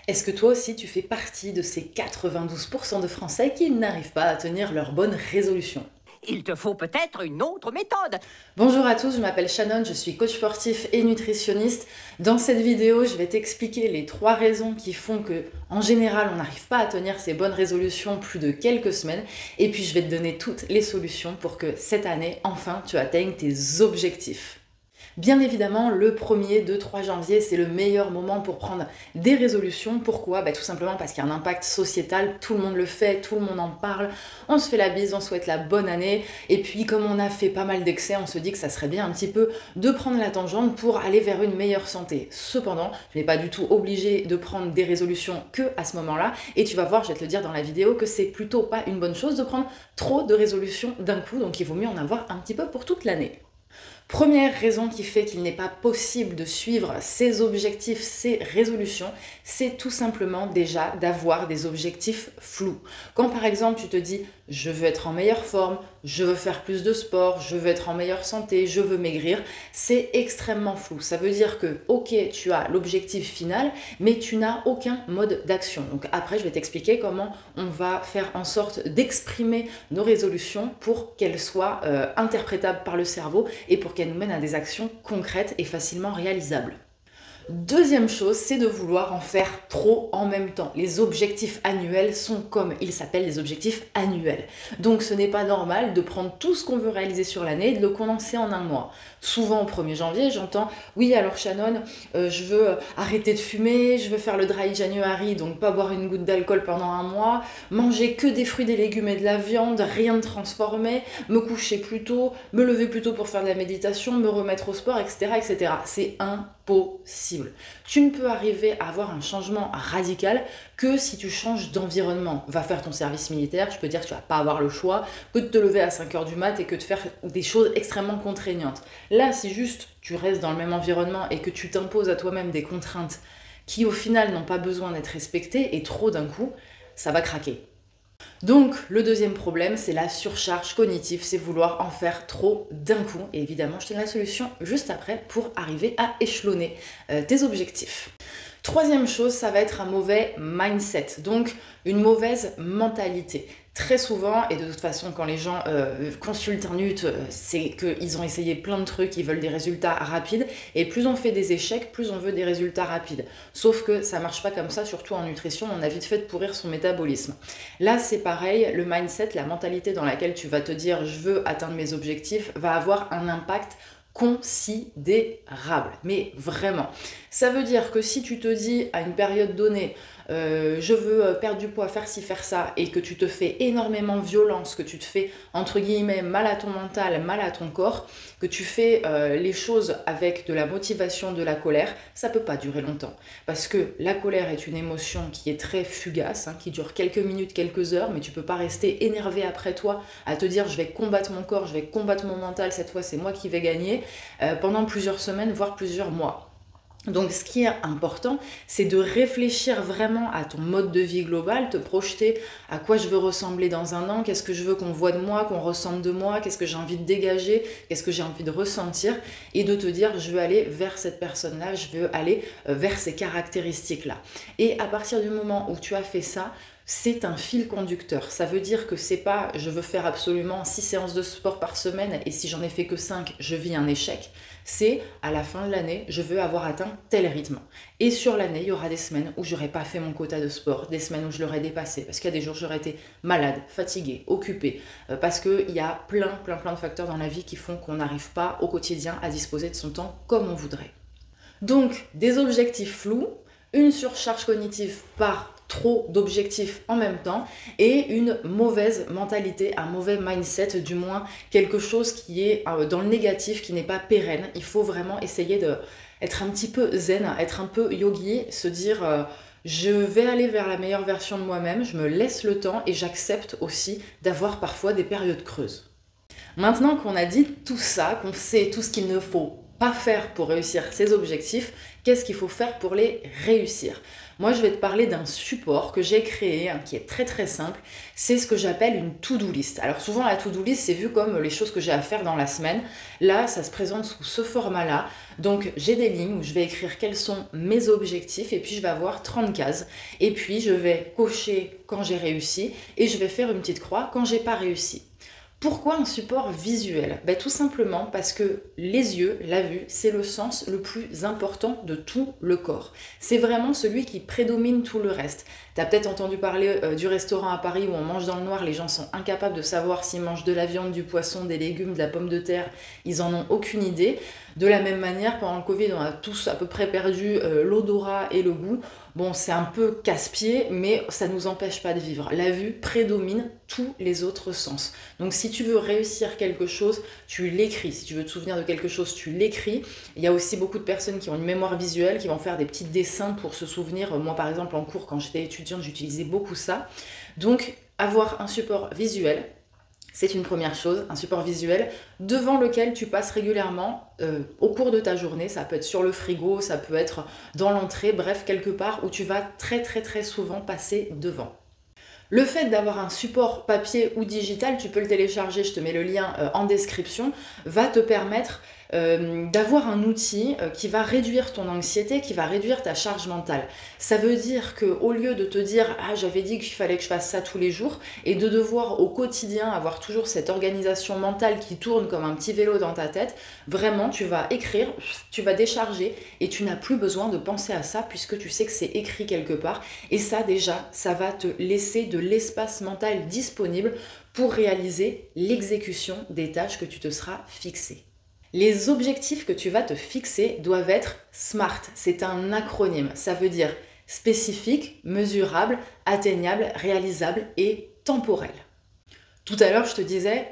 Est-ce que toi aussi tu fais partie de ces 92% de Français qui n'arrivent pas à tenir leurs bonnes résolutions? Il te faut peut-être une autre méthode. Bonjour à tous, je m'appelle Shannon, je suis coach sportif et nutritionniste. Dans cette vidéo, je vais t'expliquer les 3 raisons qui font que, en général, on n'arrive pas à tenir ces bonnes résolutions plus de quelques semaines. Et puis, je vais te donner toutes les solutions pour que cette année, enfin, tu atteignes tes objectifs. Bien évidemment, le 1er, 2, 3 janvier, c'est le meilleur moment pour prendre des résolutions. Pourquoi? Tout simplement parce qu'il y a un impact sociétal, tout le monde le fait, tout le monde en parle, on se fait la bise, on souhaite la bonne année, et puis comme on a fait pas mal d'excès, on se dit que ça serait bien un petit peu de prendre la tangente pour aller vers une meilleure santé. Cependant, je n'ai pas du tout obligé de prendre des résolutions que à ce moment-là, et tu vas voir, je vais te le dire dans la vidéo, que c'est plutôt pas une bonne chose de prendre trop de résolutions d'un coup, donc il vaut mieux en avoir un petit peu pour toute l'année. Première raison qui fait qu'il n'est pas possible de suivre ses objectifs, ses résolutions, c'est tout simplement déjà d'avoir des objectifs flous. Quand par exemple tu te dis « je veux être en meilleure forme »,« je veux faire plus de sport »,« je veux être en meilleure santé »,« je veux maigrir », c'est extrêmement flou. Ça veut dire que ok, tu as l'objectif final, mais tu n'as aucun mode d'action. Donc après, je vais t'expliquer comment on va faire en sorte d'exprimer nos résolutions pour qu'elles soient interprétables par le cerveau et pour qu'elles nous mènent à des actions concrètes et facilement réalisables. Deuxième chose, c'est de vouloir en faire trop en même temps. Les objectifs annuels sont comme ils s'appellent les objectifs annuels. Donc ce n'est pas normal de prendre tout ce qu'on veut réaliser sur l'année et de le condenser en un mois. Souvent au 1er janvier, j'entends « Oui, alors Shannon, je veux arrêter de fumer, je veux faire le dry January, donc pas boire une goutte d'alcool pendant un mois, manger que des fruits, des légumes et de la viande, rien de transformé, me coucher plus tôt, me lever plus tôt pour faire de la méditation, me remettre au sport, etc. etc. » C'est impossible. Tu ne peux arriver à avoir un changement radical que si tu changes d'environnement. Va faire ton service militaire, je peux dire que tu vas pas avoir le choix que de te lever à 5h du mat et que de faire des choses extrêmement contraignantes. Là, si juste tu restes dans le même environnement et que tu t'imposes à toi-même des contraintes qui au final n'ont pas besoin d'être respectées et trop d'un coup, ça va craquer. Donc, le deuxième problème, c'est la surcharge cognitive, c'est vouloir en faire trop d'un coup. Et évidemment, je te donne la solution juste après pour arriver à échelonner tes objectifs. Troisième chose, ça va être un mauvais mindset, donc une mauvaise mentalité. Très souvent, et de toute façon, quand les gens consultent un NUT, c'est qu'ils ont essayé plein de trucs, ils veulent des résultats rapides, et plus on fait des échecs, plus on veut des résultats rapides. Sauf que ça marche pas comme ça, surtout en nutrition, on a vite fait de pourrir son métabolisme. Là, c'est pareil, le mindset, la mentalité dans laquelle tu vas te dire « je veux atteindre mes objectifs » va avoir un impact considérable, mais vraiment. Ça veut dire que si tu te dis à une période donnée je veux perdre du poids, faire ci, faire ça, et que tu te fais énormément violence, que tu te fais entre guillemets mal à ton mental, mal à ton corps, que tu fais les choses avec de la motivation, de la colère, ça peut pas durer longtemps. Parce que la colère est une émotion qui est très fugace, qui dure quelques minutes, quelques heures, mais tu peux pas rester énervé après toi à te dire je vais combattre mon corps, je vais combattre mon mental, cette fois c'est moi qui vais gagner, pendant plusieurs semaines, voire plusieurs mois. Donc ce qui est important, c'est de réfléchir vraiment à ton mode de vie global, te projeter à quoi je veux ressembler dans un an, qu'est-ce que je veux qu'on voit de moi, qu'on ressente de moi, qu'est-ce que j'ai envie de dégager, qu'est-ce que j'ai envie de ressentir, et de te dire je veux aller vers cette personne-là, je veux aller vers ces caractéristiques-là. Et à partir du moment où tu as fait ça, c'est un fil conducteur. Ça veut dire que c'est pas je veux faire absolument 6 séances de sport par semaine et si j'en ai fait que 5, je vis un échec. C'est à la fin de l'année, je veux avoir atteint tel rythme. Et sur l'année, il y aura des semaines où j'aurais pas fait mon quota de sport, des semaines où je l'aurais dépassé, parce qu'il y a des jours où j'aurais été malade, fatiguée, occupée, parce qu'il y a plein de facteurs dans la vie qui font qu'on n'arrive pas au quotidien à disposer de son temps comme on voudrait. Donc, des objectifs flous, une surcharge cognitive par trop d'objectifs en même temps et une mauvaise mentalité, un mauvais mindset, du moins quelque chose qui est dans le négatif, qui n'est pas pérenne. Il faut vraiment essayer d'être un petit peu zen, être un peu yogi, se dire je vais aller vers la meilleure version de moi-même, je me laisse le temps et j'accepte aussi d'avoir parfois des périodes creuses. Maintenant qu'on a dit tout ça, qu'on sait tout ce qu'il ne faut pas faire pour réussir ses objectifs, qu'est-ce qu'il faut faire pour les réussir? Moi, je vais te parler d'un support que j'ai créé, hein, qui est très très simple. C'est ce que j'appelle une to-do list. Alors souvent, la to-do list, c'est vu comme les choses que j'ai à faire dans la semaine. Là, ça se présente sous ce format-là. Donc, j'ai des lignes où je vais écrire quels sont mes objectifs et puis je vais avoir 30 cases. Et puis, je vais cocher quand j'ai réussi et je vais faire une petite croix quand j'ai pas réussi. Pourquoi un support visuel? Tout simplement parce que les yeux, la vue, c'est le sens le plus important de tout le corps. C'est vraiment celui qui prédomine tout le reste. Tu as peut-être entendu parler du restaurant à Paris où on mange dans le noir, les gens sont incapables de savoir s'ils mangent de la viande, du poisson, des légumes, de la pomme de terre, ils en ont aucune idée. De la même manière, pendant le Covid, on a tous à peu près perdu l'odorat et le goût. Bon, c'est un peu casse-pied, mais ça ne nous empêche pas de vivre. La vue prédomine tous les autres sens. Donc si tu veux réussir quelque chose, tu l'écris. Si tu veux te souvenir de quelque chose, tu l'écris. Il y a aussi beaucoup de personnes qui ont une mémoire visuelle, qui vont faire des petits dessins pour se souvenir. Moi, par exemple, en cours, quand j'étais étudiante, j'utilisais beaucoup ça. Donc, avoir un support visuel, c'est une première chose, un support visuel devant lequel tu passes régulièrement au cours de ta journée. Ça peut être sur le frigo, ça peut être dans l'entrée, bref, quelque part où tu vas très très très souvent passer devant. Le fait d'avoir un support papier ou digital, tu peux le télécharger, je te mets le lien en description, va te permettre d'avoir un outil qui va réduire ton anxiété, qui va réduire ta charge mentale. Ça veut dire qu'au lieu de te dire « Ah, j'avais dit qu'il fallait que je fasse ça tous les jours » et de devoir au quotidien avoir toujours cette organisation mentale qui tourne comme un petit vélo dans ta tête, vraiment, tu vas écrire, tu vas décharger et tu n'as plus besoin de penser à ça puisque tu sais que c'est écrit quelque part. Et ça, déjà, ça va te laisser de l'espace mental disponible pour réaliser l'exécution des tâches que tu te seras fixées. Les objectifs que tu vas te fixer doivent être SMART. C'est un acronyme. Ça veut dire spécifique, mesurable, atteignable, réalisable et temporel. Tout à l'heure, je te disais,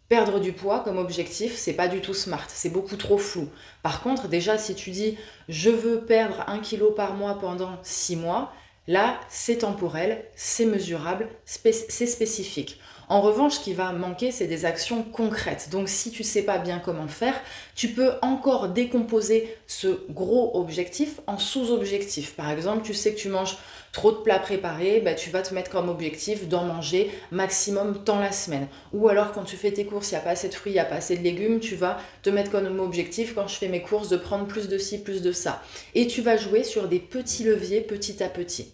perdre du poids comme objectif, c'est pas du tout SMART, c'est beaucoup trop flou. Par contre, déjà, si tu dis je veux perdre 1 kg par mois pendant 6 mois, là, c'est temporel, c'est mesurable, c'est spécifique. En revanche, ce qui va manquer, c'est des actions concrètes. Donc, si tu ne sais pas bien comment faire, tu peux encore décomposer ce gros objectif en sous-objectifs. Par exemple, tu sais que tu manges trop de plats préparés, tu vas te mettre comme objectif d'en manger maximum dans la semaine. Ou alors, quand tu fais tes courses, il n'y a pas assez de fruits, il n'y a pas assez de légumes, tu vas te mettre comme objectif, quand je fais mes courses, de prendre plus de ci, plus de ça. Et tu vas jouer sur des petits leviers petit à petit.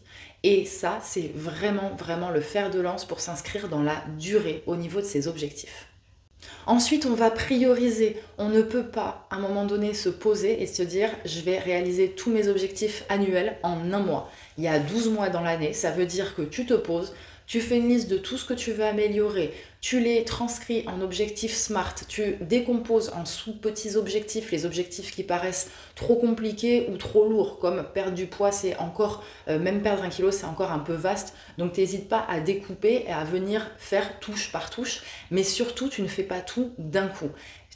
Et ça, c'est vraiment, vraiment le fer de lance pour s'inscrire dans la durée au niveau de ses objectifs. Ensuite, on va prioriser. On ne peut pas, à un moment donné, se poser et se dire « je vais réaliser tous mes objectifs annuels en 1 mois ». Il y a 12 mois dans l'année, ça veut dire que tu te poses, tu fais une liste de tout ce que tu veux améliorer, tu les transcris en objectifs SMART, tu décomposes en sous-petits objectifs, les objectifs qui paraissent trop compliqués ou trop lourds, comme perdre du poids, c'est encore, même perdre 1 kg, c'est encore un peu vaste, donc n'hésite pas à découper et à venir faire touche par touche, mais surtout, tu ne fais pas tout d'un coup.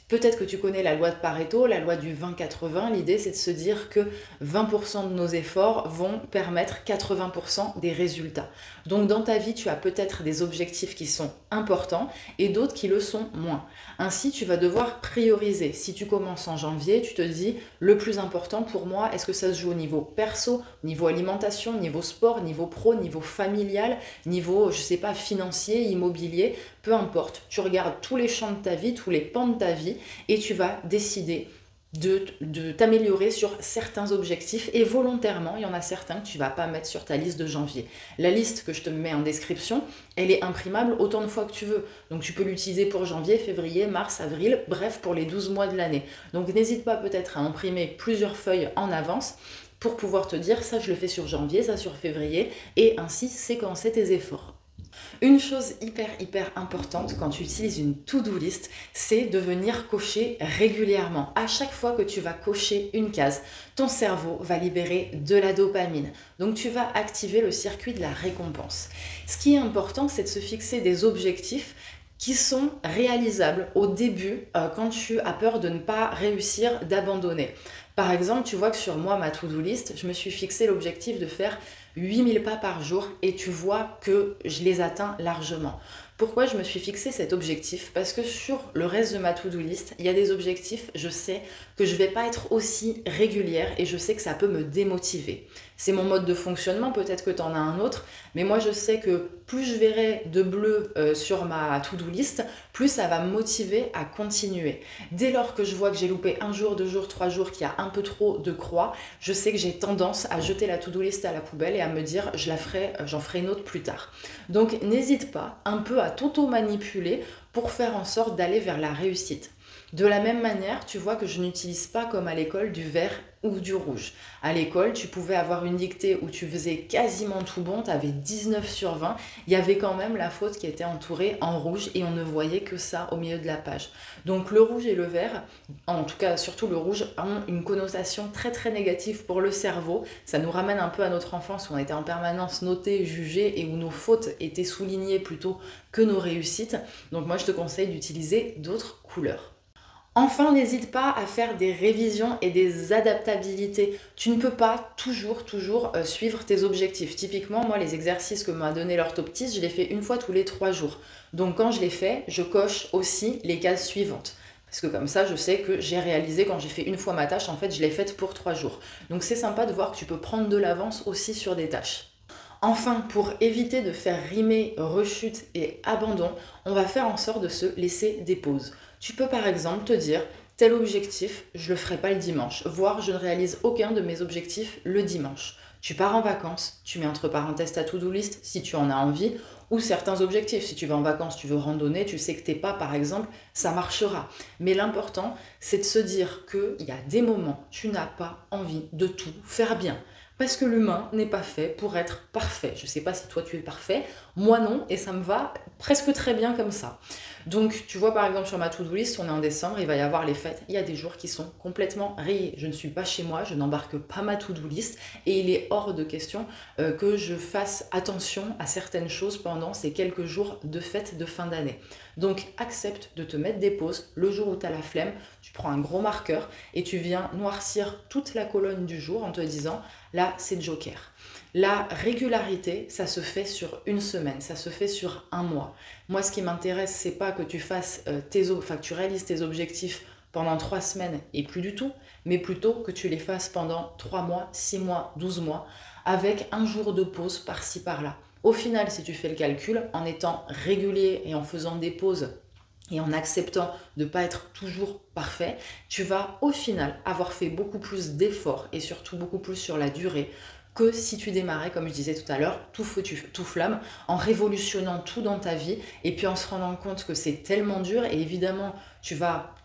Peut-être que tu connais la loi de Pareto, la loi du 20-80. L'idée, c'est de se dire que 20% de nos efforts vont permettre 80% des résultats. Donc, dans ta vie, tu as peut-être des objectifs qui sont importants et d'autres qui le sont moins. Ainsi, tu vas devoir prioriser. Si tu commences en janvier, tu te dis, le plus important pour moi, est-ce que ça se joue au niveau perso, niveau alimentation, niveau sport, niveau pro, niveau familial, niveau, je sais pas, financier, immobilier, peu importe. Tu regardes tous les champs de ta vie, tous les pans de ta vie, et tu vas décider de t'améliorer sur certains objectifs et volontairement, il y en a certains que tu ne vas pas mettre sur ta liste de janvier. La liste que je te mets en description, elle est imprimable autant de fois que tu veux. Donc tu peux l'utiliser pour janvier, février, mars, avril, bref pour les 12 mois de l'année. Donc n'hésite pas peut-être à imprimer plusieurs feuilles en avance pour pouvoir te dire ça je le fais sur janvier, ça sur février et ainsi séquencer tes efforts. Une chose hyper importante quand tu utilises une to-do list, c'est de venir cocher régulièrement. À chaque fois que tu vas cocher une case, ton cerveau va libérer de la dopamine. Donc tu vas activer le circuit de la récompense. Ce qui est important, c'est de se fixer des objectifs qui sont réalisables au début quand tu as peur de ne pas réussir, d'abandonner. Par exemple, tu vois que sur moi, ma to-do list, je me suis fixé l'objectif de faire 8000 pas par jour et tu vois que je les atteins largement. Pourquoi je me suis fixé cet objectif? Parce que sur le reste de ma to-do list, il y a des objectifs, je sais que je ne vais pas être aussi régulière et je sais que ça peut me démotiver. C'est mon mode de fonctionnement, peut-être que tu en as un autre, mais moi je sais que plus je verrai de bleu sur ma to-do list, plus ça va me motiver à continuer. Dès lors que je vois que j'ai loupé un jour, 2 jours, 3 jours, qu'il y a un peu trop de croix, je sais que j'ai tendance à jeter la to-do list à la poubelle et à me dire j'en ferai une autre plus tard. Donc n'hésite pas un peu à t'auto-manipuler pour faire en sorte d'aller vers la réussite. De la même manière, tu vois que je n'utilise pas comme à l'école du vert ou du rouge. À l'école, tu pouvais avoir une dictée où tu faisais quasiment tout bon, tu avais 19 sur 20, il y avait quand même la faute qui était entourée en rouge et on ne voyait que ça au milieu de la page. Donc le rouge et le vert, en tout cas surtout le rouge, ont une connotation très très négative pour le cerveau. Ça nous ramène un peu à notre enfance où on était en permanence noté, jugé et où nos fautes étaient soulignées plutôt que nos réussites. Donc moi je te conseille d'utiliser d'autres couleurs. Enfin, n'hésite pas à faire des révisions et des adaptabilités. Tu ne peux pas toujours suivre tes objectifs. Typiquement, moi, les exercices que m'a donné l'orthoptiste, je les fais une fois tous les 3 jours. Donc quand je les fais, je coche aussi les cases suivantes. Parce que comme ça, je sais que j'ai réalisé quand j'ai fait une fois ma tâche, en fait, je l'ai faite pour 3 jours. Donc c'est sympa de voir que tu peux prendre de l'avance aussi sur des tâches. Enfin, pour éviter de faire rimer rechute et abandon, on va faire en sorte de se laisser des pauses. Tu peux par exemple te dire, tel objectif, je ne le ferai pas le dimanche, voire je ne réalise aucun de mes objectifs le dimanche. Tu pars en vacances, tu mets entre parenthèses ta to-do list si tu en as envie, ou certains objectifs. Si tu vas en vacances, tu veux randonner, tu sais que t'es pas par exemple, ça marchera. Mais l'important, c'est de se dire qu'il y a des moments, tu n'as pas envie de tout faire bien. Parce que l'humain n'est pas fait pour être parfait. Je ne sais pas si toi tu es parfait, moi non, et ça me va presque très bien comme ça. Donc tu vois par exemple sur ma to-do list, on est en décembre, il va y avoir les fêtes, il y a des jours qui sont complètement rayés. Je ne suis pas chez moi, je n'embarque pas ma to-do list et il est hors de question que je fasse attention à certaines choses pendant ces quelques jours de fête de fin d'année. Donc accepte de te mettre des pauses. Le jour où tu as la flemme, tu prends un gros marqueur et tu viens noircir toute la colonne du jour en te disant là c'est Joker. La régularité, ça se fait sur une semaine, ça se fait sur un mois. Moi, ce qui m'intéresse, c'est pas que tu fasses que tu réalises tes objectifs pendant 3 semaines et plus du tout, mais plutôt que tu les fasses pendant 3 mois, 6 mois, 12 mois, avec un jour de pause par-ci par-là. Au final, si tu fais le calcul, en étant régulier et en faisant des pauses et en acceptant de ne pas être toujours parfait, tu vas au final avoir fait beaucoup plus d'efforts et surtout beaucoup plus sur la durée que si tu démarrais, comme je disais tout à l'heure, tout feu, tout flamme, en révolutionnant tout dans ta vie et puis en se rendant compte que c'est tellement dur et évidemment,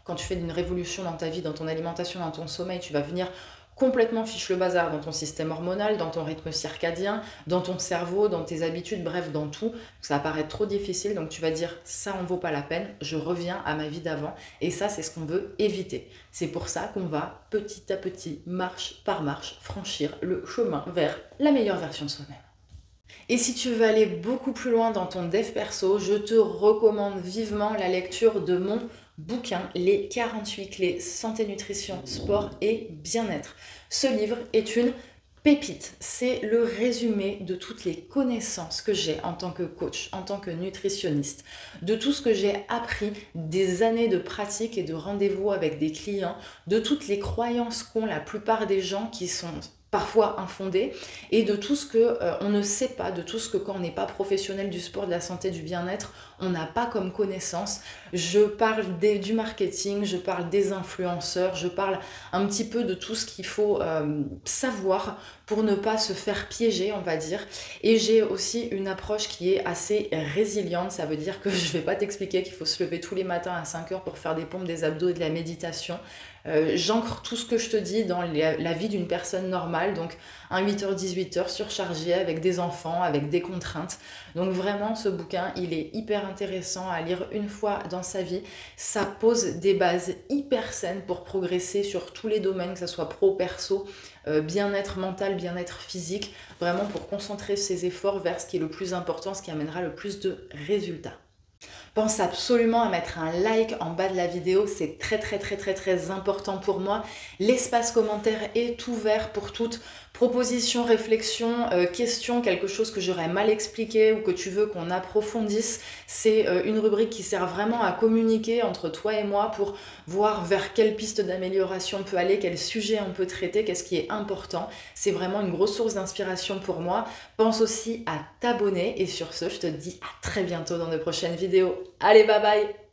quand tu fais une révolution dans ta vie, dans ton alimentation, dans ton sommeil, tu vas venir complètement fiche le bazar dans ton système hormonal, dans ton rythme circadien, dans ton cerveau, dans tes habitudes, bref, dans tout. Ça va paraître trop difficile, donc tu vas dire ça en vaut pas la peine, je reviens à ma vie d'avant. Et ça, c'est ce qu'on veut éviter. C'est pour ça qu'on va petit à petit, marche par marche, franchir le chemin vers la meilleure version de soi-même. Et si tu veux aller beaucoup plus loin dans ton dev perso, je te recommande vivement la lecture de mon bouquin, Les 48 clés santé, nutrition, sport et bien-être. Ce livre est une pépite. C'est le résumé de toutes les connaissances que j'ai en tant que coach, en tant que nutritionniste, de tout ce que j'ai appris des années de pratique et de rendez-vous avec des clients, de toutes les croyances qu'ont la plupart des gens qui sont parfois infondées et de tout ce que on ne sait pas, de tout ce que quand on n'est pas professionnel du sport, de la santé, du bien-être, on n'a pas comme connaissance. Je parle du marketing, je parle des influenceurs, je parle un petit peu de tout ce qu'il faut savoir pour ne pas se faire piéger, on va dire. Et j'ai aussi une approche qui est assez résiliente, ça veut dire que je ne vais pas t'expliquer qu'il faut se lever tous les matins à 5 heures pour faire des pompes, des abdos et de la méditation. J'ancre tout ce que je te dis dans la vie d'une personne normale, donc un 8h-18h surchargé avec des enfants, avec des contraintes. Donc vraiment ce bouquin, il est hyper intéressant à lire une fois dans sa vie. Ça pose des bases hyper saines pour progresser sur tous les domaines, que ce soit pro, perso, bien-être mental, bien-être physique, vraiment pour concentrer ses efforts vers ce qui est le plus important, ce qui amènera le plus de résultats. Pense absolument à mettre un like en bas de la vidéo, c'est très important pour moi. L'espace commentaire est ouvert pour toute proposition, réflexion, question, quelque chose que j'aurais mal expliqué ou que tu veux qu'on approfondisse. C'est une rubrique qui sert vraiment à communiquer entre toi et moi pour voir vers quelle piste d'amélioration on peut aller, quel sujet on peut traiter, qu'est-ce qui est important. C'est vraiment une grosse source d'inspiration pour moi. Pense aussi à t'abonner et sur ce, je te dis à très bientôt dans de prochaines vidéos. Allez, bye bye!